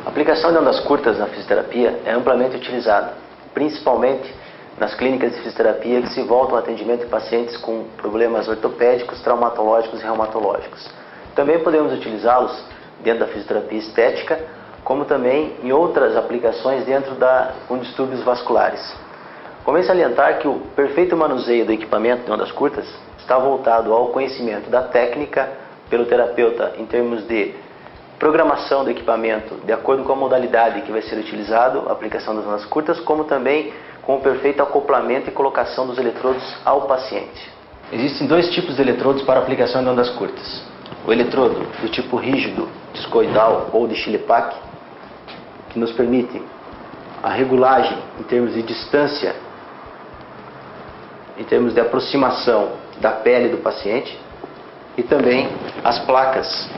A aplicação de ondas curtas na fisioterapia é amplamente utilizada, principalmente nas clínicas de fisioterapia que se voltam ao atendimento de pacientes com problemas ortopédicos, traumatológicos e reumatológicos. Também podemos utilizá-los dentro da fisioterapia estética, como também em outras aplicações com distúrbios vasculares. Convém salientar que o perfeito manuseio do equipamento de ondas curtas está voltado ao conhecimento da técnica pelo terapeuta em termos de programação do equipamento de acordo com a modalidade que vai ser utilizado, a aplicação das ondas curtas, como também com o perfeito acoplamento e colocação dos eletrodos ao paciente. Existem dois tipos de eletrodos para aplicação de ondas curtas. O eletrodo do tipo rígido, discoidal ou de Chile-Pack, que nos permite a regulagem em termos de distância, em termos de aproximação da pele do paciente, e também as placas,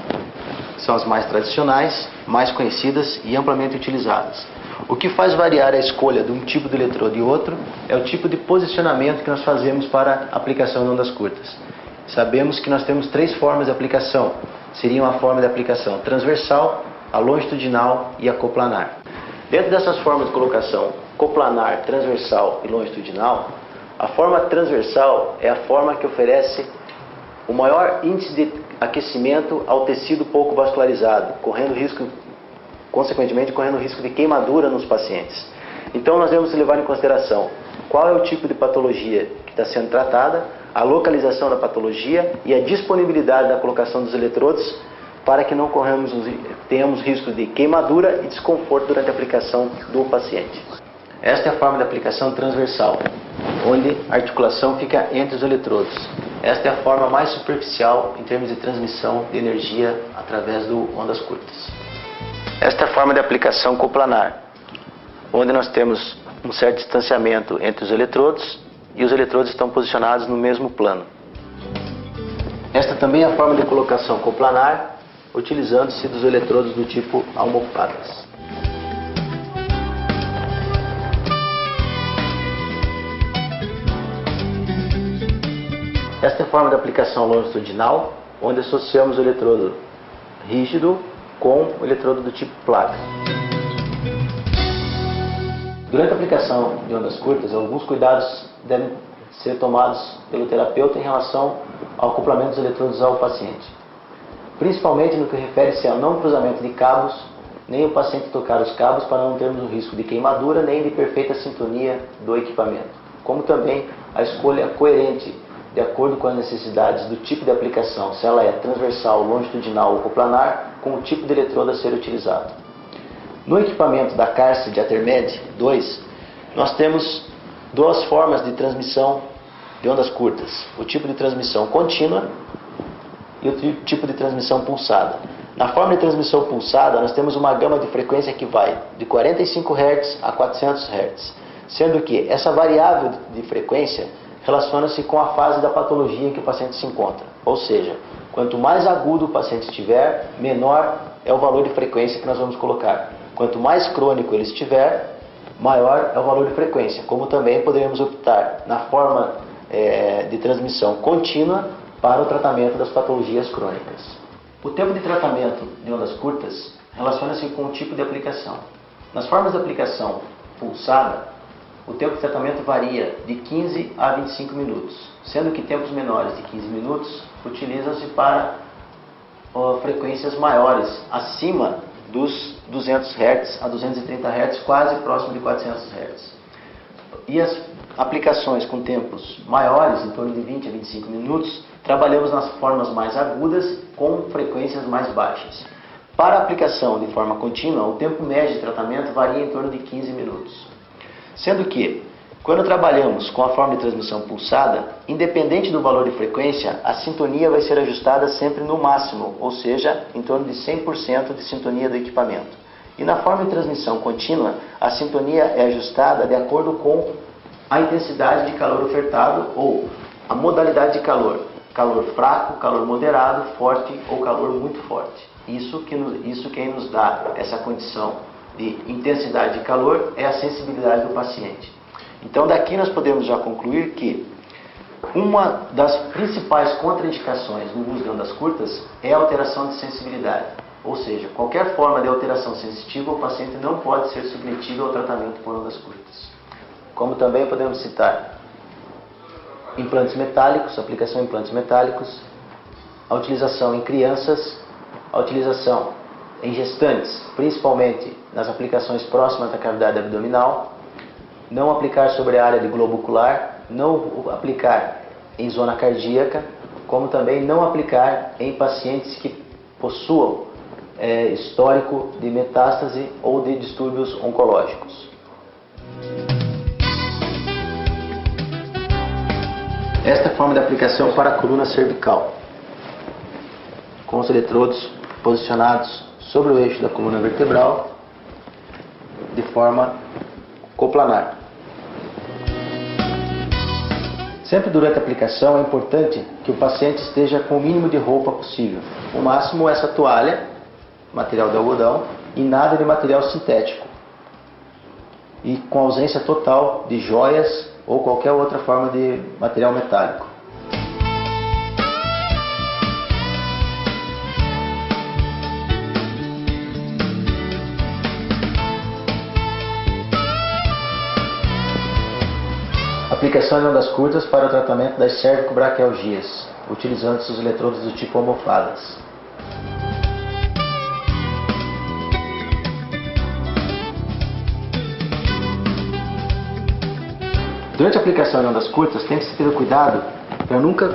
que são as mais tradicionais, mais conhecidas e amplamente utilizadas. O que faz variar a escolha de um tipo de eletrodo e outro é o tipo de posicionamento que nós fazemos para a aplicação de ondas curtas. Sabemos que nós temos três formas de aplicação. Seriam a forma de aplicação transversal, a longitudinal e a coplanar. Dentro dessas formas de colocação, coplanar, transversal e longitudinal, a forma transversal é a forma que oferece o maior índice de aquecimento ao tecido pouco vascularizado, consequentemente correndo risco de queimadura nos pacientes. Então nós devemos levar em consideração qual é o tipo de patologia que está sendo tratada, a localização da patologia e a disponibilidade da colocação dos eletrodos para que não tenhamos risco de queimadura e desconforto durante a aplicação do paciente. Esta é a forma de aplicação transversal, onde a articulação fica entre os eletrodos. Esta é a forma mais superficial em termos de transmissão de energia através de ondas curtas. Esta é a forma de aplicação coplanar, onde nós temos um certo distanciamento entre os eletrodos e os eletrodos estão posicionados no mesmo plano. Esta também é a forma de colocação coplanar, utilizando-se dos eletrodos do tipo almofadas. Esta é a forma de aplicação longitudinal, onde associamos o eletrodo rígido com o eletrodo do tipo placa. Durante a aplicação de ondas curtas, alguns cuidados devem ser tomados pelo terapeuta em relação ao acoplamento dos eletrodos ao paciente. Principalmente no que refere-se ao não cruzamento de cabos, nem o paciente tocar os cabos para não termos um risco de queimadura, nem de perfeita sintonia do equipamento. Como também a escolha coerente, de acordo com as necessidades do tipo de aplicação, se ela é transversal, longitudinal ou coplanar, com o tipo de eletrodo a ser utilizado. No equipamento da Carcid Atermed 2, nós temos duas formas de transmissão de ondas curtas. O tipo de transmissão contínua e o tipo de transmissão pulsada. Na forma de transmissão pulsada, nós temos uma gama de frequência que vai de 45 Hz a 400 Hz, sendo que essa variável de frequência relaciona-se com a fase da patologia em que o paciente se encontra. Ou seja, quanto mais agudo o paciente estiver, menor é o valor de frequência que nós vamos colocar. Quanto mais crônico ele estiver, maior é o valor de frequência. Como também poderíamos optar na forma de transmissão contínua para o tratamento das patologias crônicas. O tempo de tratamento de ondas curtas relaciona-se com o tipo de aplicação. Nas formas de aplicação pulsada, o tempo de tratamento varia de 15 a 25 minutos, sendo que tempos menores de 15 minutos utilizam-se para frequências maiores, acima dos 200 Hz a 230 Hz, quase próximo de 400 Hz. E as aplicações com tempos maiores, em torno de 20 a 25 minutos, trabalhamos nas formas mais agudas com frequências mais baixas. Para a aplicação de forma contínua, o tempo médio de tratamento varia em torno de 15 minutos. Sendo que, quando trabalhamos com a forma de transmissão pulsada, independente do valor de frequência, a sintonia vai ser ajustada sempre no máximo, ou seja, em torno de 100% de sintonia do equipamento. E na forma de transmissão contínua, a sintonia é ajustada de acordo com a intensidade de calor ofertado ou a modalidade de calor. Calor fraco, calor moderado, forte ou calor muito forte. Isso quem nos dá essa condição de intensidade de calor é a sensibilidade do paciente. Então daqui nós podemos já concluir que Uma das principais contraindicações no uso de ondas curtas é a alteração de sensibilidade. Ou seja, qualquer forma de alteração sensitiva, o paciente não pode ser submetido ao tratamento por ondas curtas. Como também podemos citar implantes metálicos, aplicação em implantes metálicos, a utilização em crianças, a utilização em gestantes, principalmente nas aplicações próximas da cavidade abdominal, não aplicar sobre a área de globo ocular, não aplicar em zona cardíaca, como também não aplicar em pacientes que possuam histórico de metástase ou de distúrbios oncológicos. Esta é a forma de aplicação para a coluna cervical, com os eletrodos posicionados sobre o eixo da coluna vertebral de forma coplanar. Sempre durante a aplicação é importante que o paciente esteja com o mínimo de roupa possível. O máximo essa toalha, material de algodão, e nada de material sintético. E com ausência total de joias ou qualquer outra forma de material metálico. Aplicação de ondas curtas para o tratamento das cervicobraquialgias, utilizando-se os eletrodos do tipo almofadas. Durante a aplicação de ondas curtas, tem que se ter cuidado para nunca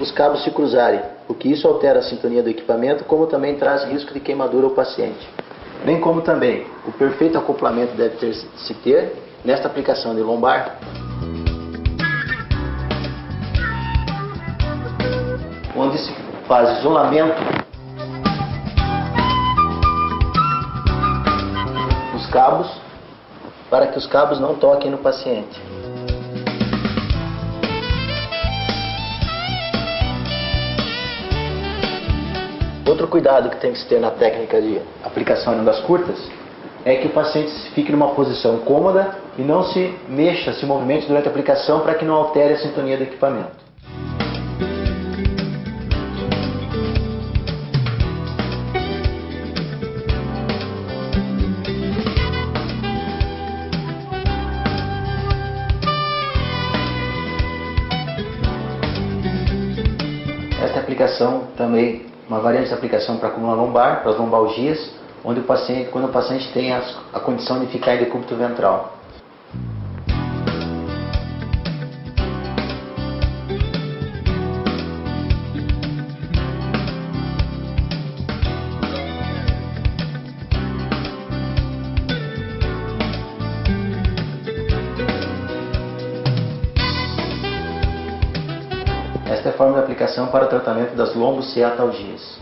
os cabos se cruzarem, porque isso altera a sintonia do equipamento, como também traz risco de queimadura ao paciente. Bem como também o perfeito acoplamento deve se ter nesta aplicação de lombar, onde se faz isolamento dos cabos para que os cabos não toquem no paciente. Outro cuidado que tem que se ter na técnica de aplicação de ondas curtas é que o paciente fique numa posição cômoda e não se mexa, se movimente durante a aplicação para que não altere a sintonia do equipamento. Esta aplicação também, uma variante de aplicação para a coluna lombar, para as lombalgias, onde quando o paciente tem a condição de ficar em decúbito ventral. Esta é a forma de aplicação para o tratamento das lombociatalgias.